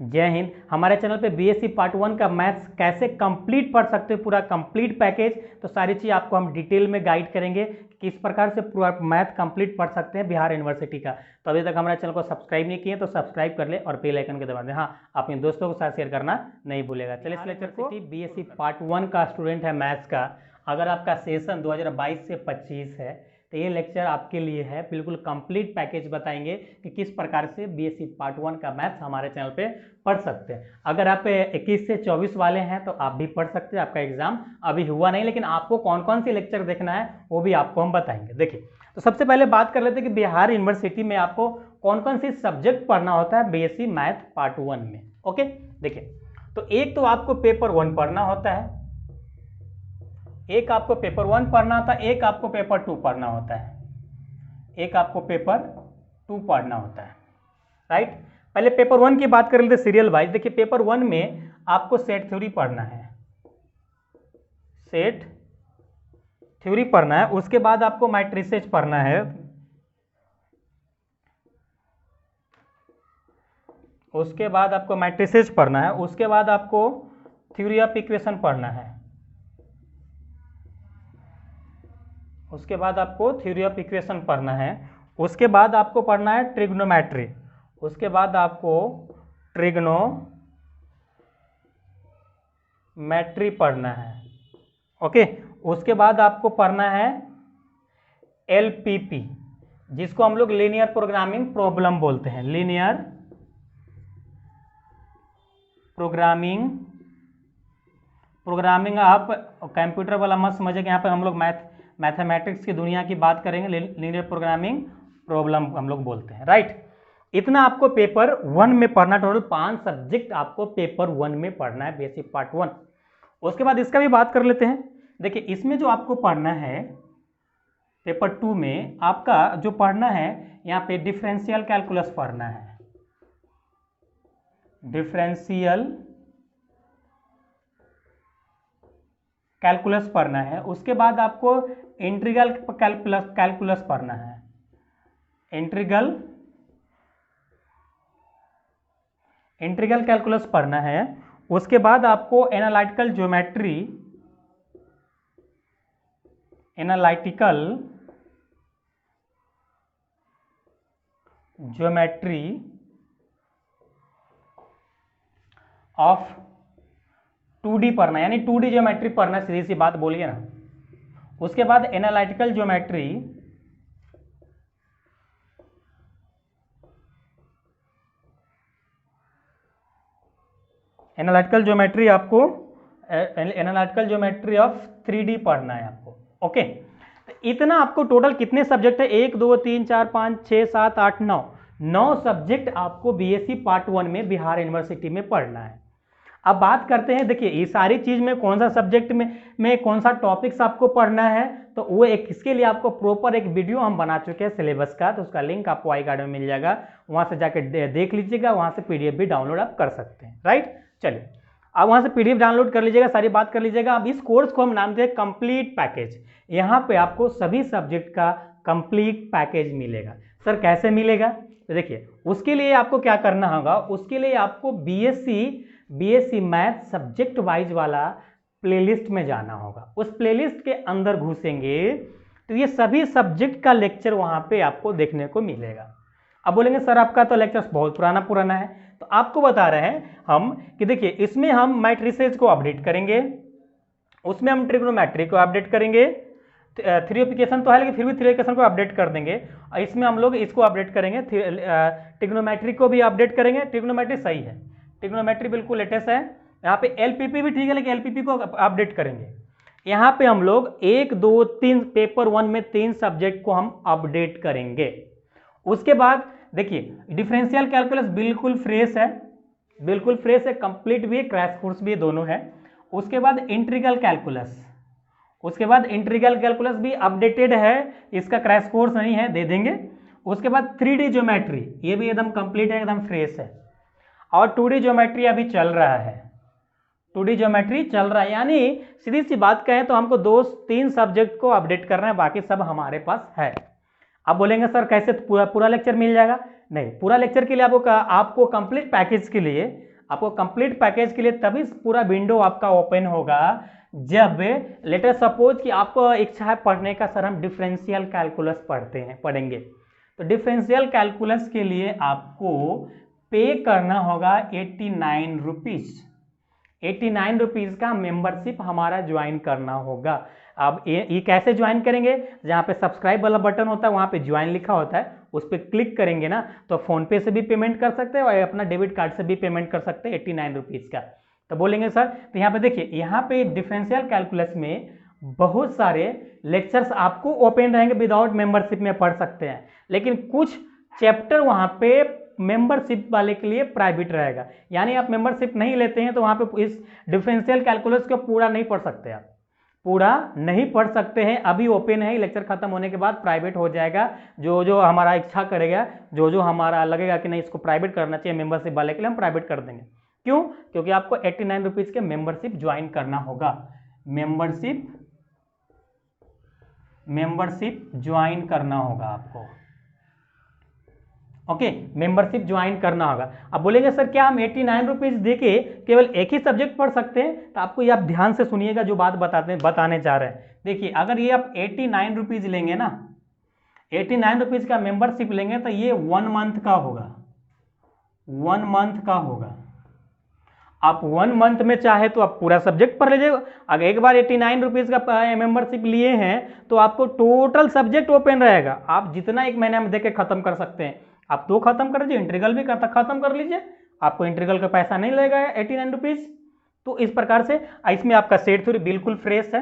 जय हिंद। हमारे चैनल पे बीएससी पार्ट 1 का मैथ्स कैसे कंप्लीट पढ़ सकते हो, पूरा कंप्लीट पैकेज, तो सारी चीज़ आपको हम डिटेल में गाइड करेंगे कि किस प्रकार से पूरा मैथ कंप्लीट पढ़ सकते हैं बिहार यूनिवर्सिटी का। तो अभी तक हमारे चैनल को सब्सक्राइब नहीं किए तो सब्सक्राइब कर ले और बेल आइकन को दबा दें। हाँ, अपने दोस्तों के साथ शेयर करना नहीं भूलेगा। चलिए इस लेक्चर को, बीएससी पार्ट 1 का स्टूडेंट है मैथ्स का, अगर आपका सेशन 2022 से 25 है तो ये लेक्चर आपके लिए है। बिल्कुल कंप्लीट पैकेज बताएंगे कि किस प्रकार से बीएससी पार्ट 1 का मैथ्स हमारे चैनल पे पढ़ सकते हैं। अगर आप 21 से 24 वाले हैं तो आप भी पढ़ सकते हैं। आपका एग्जाम अभी हुआ नहीं, लेकिन आपको कौन कौन सी लेक्चर देखना है वो भी आपको हम बताएंगे। देखिए, तो सबसे पहले बात कर लेते हैं कि बिहार यूनिवर्सिटी में आपको कौन कौन सी सब्जेक्ट पढ़ना होता है बीएससी मैथ पार्ट 1 में। ओके, देखिए, तो एक तो आपको पेपर 1 पढ़ना होता है, एक आपको पेपर 1 पढ़ना होता है, एक आपको पेपर 2 पढ़ना होता है, एक आपको पेपर 2 पढ़ना होता है, राइट। पहले पेपर 1 की बात कर लेते हैं सीरियल वाइज। देखिए, पेपर 1 में आपको सेट थ्योरी पढ़ना है, सेट थ्योरी पढ़ना है। उसके बाद आपको मैट्रिसेस पढ़ना है, उसके बाद आपको मैट्रिसेस पढ़ना है, उसके बाद आपको थ्योरी ऑफ इक्वेशन पढ़ना है, उसके बाद आपको थ्योरी ऑफ इक्वेशन पढ़ना है, उसके बाद आपको पढ़ना है ट्रिग्नोमेट्री, उसके बाद आपको ट्रिग्नोमेट्री पढ़ना है। ओके, उसके बाद आपको पढ़ना है एलपीपी, जिसको हम लोग लीनियर प्रोग्रामिंग प्रॉब्लम बोलते हैं। लीनियर प्रोग्रामिंग आप कंप्यूटर वाला मत समझिए कि यहाँ पे हम लोग मैथमेटिक्स की दुनिया की बात करेंगे। लीनियर प्रोग्रामिंग प्रॉब्लम हम लोग बोलते हैं, राइट। इतना आपको पेपर 1 में पढ़ना, टोटल 5 सब्जेक्ट आपको पेपर 1 में पढ़ना है बीएससी पार्ट 1। उसके बाद इसका भी बात कर लेते हैं। देखिए, इसमें जो आपको पढ़ना है पेपर 2 में, आपका जो पढ़ना है यहाँ पे डिफरेंशियल कैलकुलस पढ़ना है, डिफरेंशियल कैलकुलस पढ़ना है। उसके बाद आपको इंटीग्रल कैलकुलस पढ़ना है, इंटीग्रल कैलकुलस पढ़ना है। उसके बाद आपको एनालिटिकल ज्योमेट्री ऑफ 2D पढ़ना है, यानी 2D ज्योमेट्री पढ़ना, सीधी सी बात बोलिए ना। उसके बाद एनालिटिकल ज्योमेट्री आपको एनालिटिकल ज्योमेट्री ऑफ 3D पढ़ना है आपको। ओके, तो इतना आपको टोटल कितने सब्जेक्ट है? 1 2 3 4 5 6 7 8 9 सब्जेक्ट आपको बीएससी पार्ट 1 में बिहार यूनिवर्सिटी में पढ़ना है। अब बात करते हैं, देखिए, ये सारी चीज में कौन सा सब्जेक्ट में कौन सा टॉपिक्स आपको पढ़ना है, तो वो इसके लिए आपको प्रॉपर एक वीडियो हम बना चुके हैं सिलेबस का, तो उसका लिंक आपको आई कार्ड में मिल जाएगा, वहां से जाकर देख लीजिएगा, वहां से पीडीएफ भी डाउनलोड आप कर सकते हैं, राइट। चलिए, अब वहां से पीडीएफ डाउनलोड कर लीजिएगा, सारी बात कर लीजिएगा। अब इस कोर्स को हम नाम दें कंप्लीट पैकेज। यहाँ पे आपको सभी सब्जेक्ट का कंप्लीट पैकेज मिलेगा। सर कैसे मिलेगा? तो देखिए, उसके लिए आपको क्या करना होगा, उसके लिए आपको बीएससी मैथ सब्जेक्ट वाइज वाला प्लेलिस्ट में जाना होगा। उस प्लेलिस्ट के अंदर घुसेंगे तो ये सभी सब्जेक्ट का लेक्चर वहां पे आपको देखने को मिलेगा। अब बोलेंगे सर आपका तो लेक्चर बहुत पुराना है, तो आपको बता रहे हैं हम कि देखिए, इसमें हम मैट्रिसेस को अपडेट करेंगे, उसमें हम ट्रिग्नोमेट्री को अपडेट करेंगे, थ्योरी ऑफ इक्वेशन तो है लेकिन फिर भी थ्योरी ऑफ इक्वेशन को अपडेट कर देंगे, और इसमें हम लोग इसको अपडेट करेंगे, ट्रिग्नोमेट्री को भी अपडेट करेंगे। ट्रिग्नोमेट्री सही है, ट्रिग्नोमेट्री बिल्कुल लेटेस्ट है। यहाँ पे एलपीपी भी ठीक है, लेकिन एलपीपी को अपडेट करेंगे। यहाँ पे हम लोग 1 2 3 पेपर 1 में 3 सब्जेक्ट को हम अपडेट करेंगे। उसके बाद देखिए, डिफरेंशियल कैलकुलस बिल्कुल फ्रेश है, कंप्लीट भी है, क्रैश कोर्स भी, दोनों है। उसके बाद इंटीग्रल कैलकुलस भी अपडेटेड है, इसका क्रैश कोर्स नहीं है, दे देंगे। उसके बाद 3D ज्योमेट्री, ये भी एकदम कंप्लीट है, एकदम फ्रेश है। और 2D ज्योमेट्री अभी चल रहा है, यानी सीधी सी बात कहें तो हमको 2-3 सब्जेक्ट को अपडेट करना है, बाकी सब हमारे पास है। अब बोलेंगे सर कैसे पूरा लेक्चर मिल जाएगा? नहीं, पूरा लेक्चर के लिए आपको कंप्लीट पैकेज के लिए आपको कंप्लीट पैकेज के लिए तभी पूरा विंडो आपका ओपन होगा जब लेटर सपोज कि आपको इच्छा है पढ़ने का, सर हम डिफरेंशियल कैलकुलस पढ़ेंगे, तो डिफरेंशियल कैलकुलस के लिए आपको पे करना होगा 89 रुपीज़। 89 रुपीज़ का मेंबरशिप हमारा ज्वाइन करना होगा। अब ये कैसे ज्वाइन करेंगे, जहाँ पे सब्सक्राइब वाला बटन होता है वहाँ पे ज्वाइन लिखा होता है, उस पर क्लिक करेंगे ना तो फ़ोनपे से भी पेमेंट कर सकते हैं और अपना डेबिट कार्ड से भी पेमेंट कर सकते हैं 89 रुपीज़ का। तो बोलेंगे सर, तो यहाँ पे देखिए, यहाँ पे डिफरेंशियल कैलकुलस में बहुत सारे लेक्चर्स आपको ओपन रहेंगे, विदाउट मेंबरशिप में पढ़ सकते हैं, लेकिन कुछ चैप्टर वहाँ पे मेंबरशिप वाले के लिए प्राइवेट रहेगा, यानी आप मेंबरशिप नहीं लेते हैं तो वहाँ पे इस डिफरेंशियल कैलकुलस को पूरा नहीं पढ़ सकते, आप पूरा नहीं पढ़ सकते हैं। अभी ओपन है, लेक्चर खत्म होने के बाद प्राइवेट हो जाएगा। जो जो हमारा इच्छा करेगा, जो जो हमारा लगेगा कि नहीं इसको प्राइवेट करना चाहिए मेंबरशिप वाले के लिए, हम प्राइवेट कर देंगे। क्यों? क्योंकि आपको 89 रुपीज़ के मेंबरशिप ज्वाइन करना होगा, मेंबरशिप ज्वाइन करना होगा आपको। ओके, मेंबरशिप ज्वाइन करना होगा। अब बोलेंगे सर क्या हम 89 रुपीज़ दे के केवल एक ही सब्जेक्ट पढ़ सकते हैं? तो आपको ये आप ध्यान से सुनिएगा जो बात बताने जा रहे हैं। देखिए, अगर ये आप 89 रुपीज़ लेंगे ना, 89 रुपीज़ का मेंबरशिप लेंगे तो ये 1 मंथ का होगा, 1 मंथ का होगा। आप 1 मंथ में चाहे तो आप पूरा सब्जेक्ट पढ़ लीजिए। अगर एक बार 89 रुपीज़ का मेंबरशिप लिए हैं तो आपको टोटल सब्जेक्ट ओपन रहेगा, आप जितना एक महीने में देख के खत्म कर सकते हैं। आप 2 खत्म कर लीजिए, इंटीग्रल भी खत्म कर लीजिए, आपको इंटीग्रल का पैसा नहीं लगेगा 89 रुपीज़। तो इस प्रकार से इसमें आपका सेट थ्योरी बिल्कुल फ्रेश है,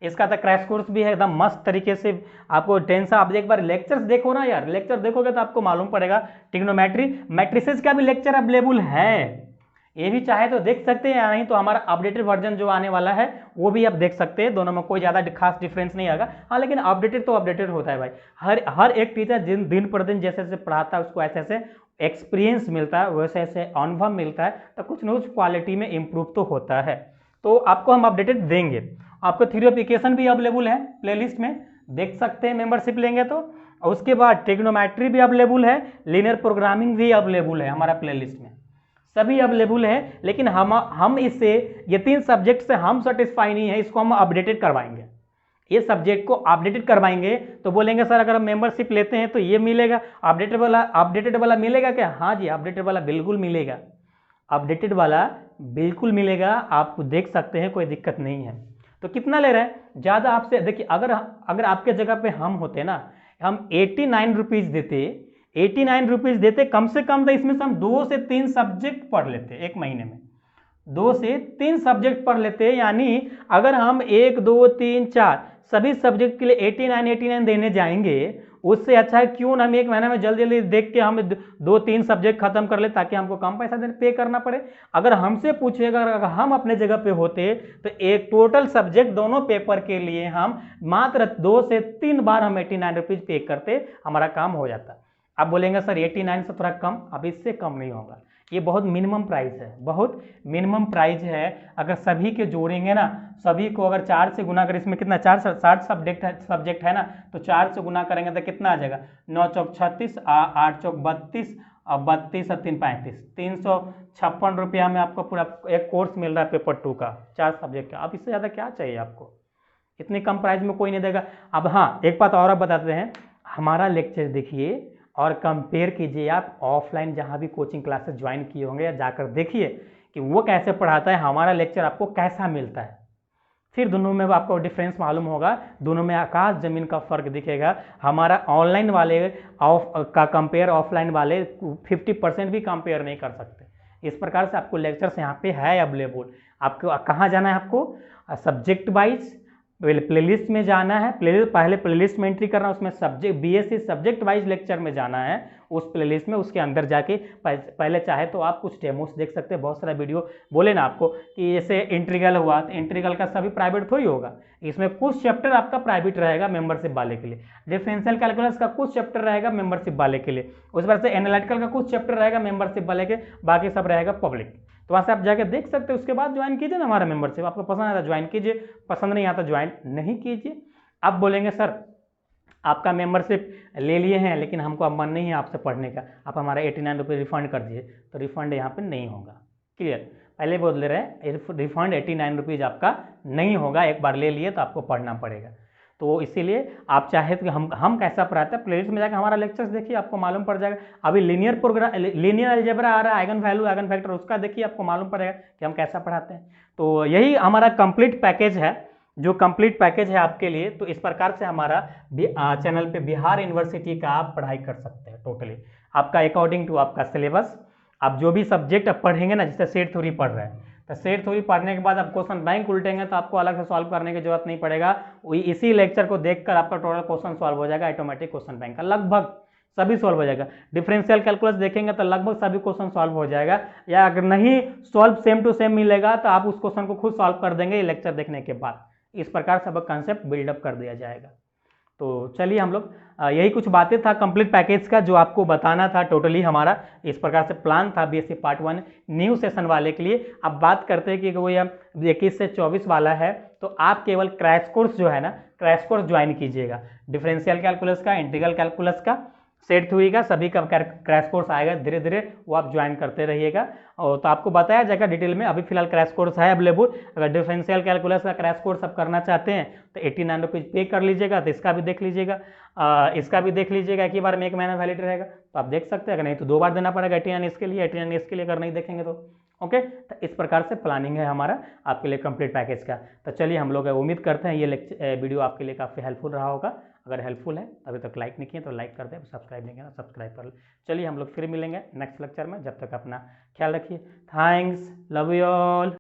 इसका तो क्रैश कोर्स भी है एकदम मस्त तरीके से। आपको टेंशन, आप एक बार लेक्चर्स देखो ना यार, लेक्चर देखोगे तो आपको मालूम पड़ेगा। ट्रिग्नोमेट्री मैट्रिसेस का भी लेक्चर अवेलेबल है, ये भी चाहे तो देख सकते हैं, या नहीं तो हमारा अपडेटेड वर्जन जो आने वाला है वो भी आप देख सकते हैं। दोनों में कोई ज़्यादा खास डिफरेंस नहीं आएगा, हाँ, लेकिन अपडेटेड तो अपडेटेड होता है भाई। हर एक टीचर दिन पर दिन जैसे जैसे पढ़ाता है उसको ऐसे ऐसे एक्सपीरियंस मिलता है, वैसे ऐसे अनुभव मिलता है, तो कुछ न कुछ क्वालिटी में इम्प्रूव तो होता है। तो आपको हम अपडेटेड देंगे। आपको थ्योरी ऑफ इक्वेशन भी अवेलेबल है, प्लेलिस्ट में देख सकते हैं मेंबरशिप लेंगे तो। और उसके बाद ट्रिग्नोमेट्री भी अवेलेबल है, लीनियर प्रोग्रामिंग भी अवेलेबल है हमारा प्लेलिस्ट में, सभी अवेलेबल है। लेकिन हम इससे ये 3 सब्जेक्ट से हम सेटिस्फाई नहीं है, इसको हम अपडेटेड करवाएंगे, ये सब्जेक्ट को अपडेटेड करवाएंगे। तो बोलेंगे सर अगर हम मेंबरशिप लेते हैं तो ये मिलेगा, अपडेटेड वाला मिलेगा क्या? हाँ जी, अपडेटेड वाला बिल्कुल मिलेगा, अपडेटेड वाला बिल्कुल मिलेगा, आप देख सकते हैं, कोई दिक्कत नहीं है। तो कितना ले रहे हैं? ज़्यादा आपसे देखिए, अगर आपके जगह पे हम होते ना, हम 89 रुपीज़ देते, 89 रुपीज़ देते, कम से कम तो इसमें से हम 2 से 3 सब्जेक्ट पढ़ लेते एक महीने में, 2 से 3 सब्जेक्ट पढ़ लेते। यानी अगर हम 1 2 3 4 सभी सब्जेक्ट के लिए 89 देने जाएंगे, उससे अच्छा है क्यों ना हम एक महीने में जल्दी जल्दी देख के हम 2-3 सब्जेक्ट खत्म कर ले, ताकि हमको कम पैसा पे करना पड़े। अगर हमसे पूछेगा, अगर हम अपने जगह पे होते तो एक टोटल सब्जेक्ट दोनों पेपर के लिए हम मात्र 2 से 3 बार हम 89 रुपीज़ पे करते, हमारा काम हो जाता। आप बोलेंगे सर 89 से थोड़ा कम, अब इससे कम नहीं होगा, ये बहुत मिनिमम प्राइस है, बहुत मिनिमम प्राइस है। अगर सभी के जोड़ेंगे ना, सभी को अगर 4 से गुना करें, इसमें कितना 60 सब्जेक्ट है ना, तो 4 से गुना करेंगे तो कितना आ जाएगा? 9 चौक 36, 8 चौक 32, और 32 और 3 35, 356 रुपया में आपको पूरा एक कोर्स मिल रहा है पेपर 2 का, 4 सब्जेक्ट का। अब इससे ज़्यादा क्या चाहिए आपको? इतनी कम प्राइस में कोई नहीं देगा। अब हाँ, एक बात और आप बताते हैं, हमारा लेक्चर देखिए और कंपेयर कीजिए आप ऑफलाइन जहाँ भी कोचिंग क्लासेस ज्वाइन किए होंगे, या जाकर देखिए कि वो कैसे पढ़ाता है, हमारा लेक्चर आपको कैसा मिलता है। फिर दोनों में आपको डिफरेंस मालूम होगा, दोनों में आकाश ज़मीन का फ़र्क दिखेगा। हमारा ऑनलाइन वाले का कंपेयर ऑफलाइन वाले 50% भी कंपेयर नहीं कर सकते। इस प्रकार से आपको लेक्चर्स यहाँ पे है अवेलेबल। आपको कहाँ जाना है? आपको सब्जेक्ट वाइज प्लेलिस्ट में जाना है, पहले प्लेलिस्ट में एंट्री करना, उसमें subject BSc subject wise lecture में जाना है, उस प्लेलिस्ट में। उसके अंदर जाके पहले चाहे तो आप कुछ डेमोस देख सकते हैं, बहुत सारा वीडियो। बोले ना आपको कि जैसे इंटीग्रल हुआ, तो इंटीग्रल का सभी प्राइवेट थोड़ी होगा, इसमें कुछ चैप्टर आपका प्राइवेट रहेगा मेंबरशिप वाले के लिए। डिफरेंशियल कैलकुलस का कुछ चैप्टर रहेगा मेंबरशिप वाले के लिए, उस वजह से एनालिटिकल का कुछ चैप्टर रहेगा मेंबरशिप वाले के, बाकी सब रहेगा पब्लिक। तो वहाँ से आप जाके देख सकते हो, उसके बाद ज्वाइन कीजिए ना हमारा मेंबरशिप। आपको पसंद आता ज्वाइन कीजिए, पसंद नहीं आता ज्वाइन नहीं कीजिए। आप बोलेंगे सर आपका मेंबरशिप ले लिए हैं लेकिन हमको अब मन नहीं है आपसे पढ़ने का, आप हमारा 89 रुपये रिफंड कर दीजिए, तो रिफंड यहाँ पे नहीं होगा। क्लियर, पहले बोल दे रहे हैं रिफंड 89 रुपीज़ आपका नहीं होगा, एक बार ले लिए तो आपको पढ़ना पड़ेगा। तो इसीलिए आप चाहे तो हम कैसा पढ़ाते हैं, प्लेलिस्ट में जाकर हमारा लेक्चर्स देखिए, आपको मालूम पड़ जाएगा। अभी लीनियर अलजेब्रा आ रहा है, आइगन वैल्यू आइगन फैक्टर, उसका देखिए आपको मालूम पड़ेगा कि हम कैसा पढ़ाते हैं। तो यही हमारा कंप्लीट पैकेज है, जो कंप्लीट पैकेज है आपके लिए। तो इस प्रकार से हमारा चैनल पे बिहार यूनिवर्सिटी का आप पढ़ाई कर सकते हैं टोटली, आपका अकॉर्डिंग टू आपका सिलेबस। आप जो भी सब्जेक्ट आप पढ़ेंगे ना, जैसे सेट थ्योरी पढ़ रहे हैं, तो सेट थ्योरी पढ़ने के बाद आप क्वेश्चन बैंक उल्टेंगे तो आपको अलग से सॉल्व करने की जरूरत नहीं पड़ेगा, इसी लेक्चर को देखकर आपका टोटल क्वेश्चन सॉल्व हो जाएगा, ऑटोमेटिक क्वेश्चन बैंक का लगभग सभी सॉल्व हो जाएगा। डिफरेंशियल कैलकुलस देखेंगे तो लगभग सभी क्वेश्चन सॉल्व हो जाएगा, या अगर नहीं सॉल्व सेम टू सेम मिलेगा तो आप उस क्वेश्चन को खुद सॉल्व कर देंगे ये लेक्चर देखने के बाद। इस प्रकार से अब कंसेप्ट बिल्डअप कर दिया जाएगा। तो चलिए हम लोग यही कुछ बातें था कंप्लीट पैकेज का जो आपको बताना था टोटली, हमारा इस प्रकार से प्लान था बीएससी पार्ट 1 न्यू सेशन वाले के लिए। अब बात करते हैं कि वो 21 से 24 वाला है, तो आप केवल क्रैश कोर्स जो है ना, क्रैश कोर्स ज्वाइन कीजिएगा, डिफरेंशियल कैलकुलस का, इंटीग्रल कैलकुलस का, सेट थ्योरी का, सभी का क्रैश कोर्स आएगा धीरे धीरे, वो आप ज्वाइन करते रहिएगा। और तो आपको बताया जाएगा डिटेल में। अभी फिलहाल क्रैश कोर्स है अवेलेबल, अगर डिफरेंशियल कैलकुलस का क्रैश कोर्स आप करना चाहते हैं तो 89 रुपीज़ पे कर लीजिएगा, तो इसका भी देख लीजिएगा, इसका भी देख लीजिएगा, एक ही बार में 1 महीना वैलिड रहेगा तो आप देख सकते हैं, अगर नहीं तो 2 बार देना पड़ेगा 89 इसके लिए, 89 इसके लिए अगर नहीं देखेंगे तो। ओके, तो इस प्रकार से प्लानिंग है हमारा आपके लिए कंप्लीट पैकेज का। तो चलिए हम लोग उम्मीद करते हैं ये वीडियो आपके लिए काफ़ी हेल्पफुल रहा होगा। अगर हेल्पफुल है अभी तक लाइक नहीं किया तो लाइक कर दें, सब्सक्राइब नहीं किया तो सब्सक्राइब कर लें। चलिए हम लोग फिर मिलेंगे नेक्स्ट लेक्चर में, जब तक अपना ख्याल रखिए। Thanks, love you all.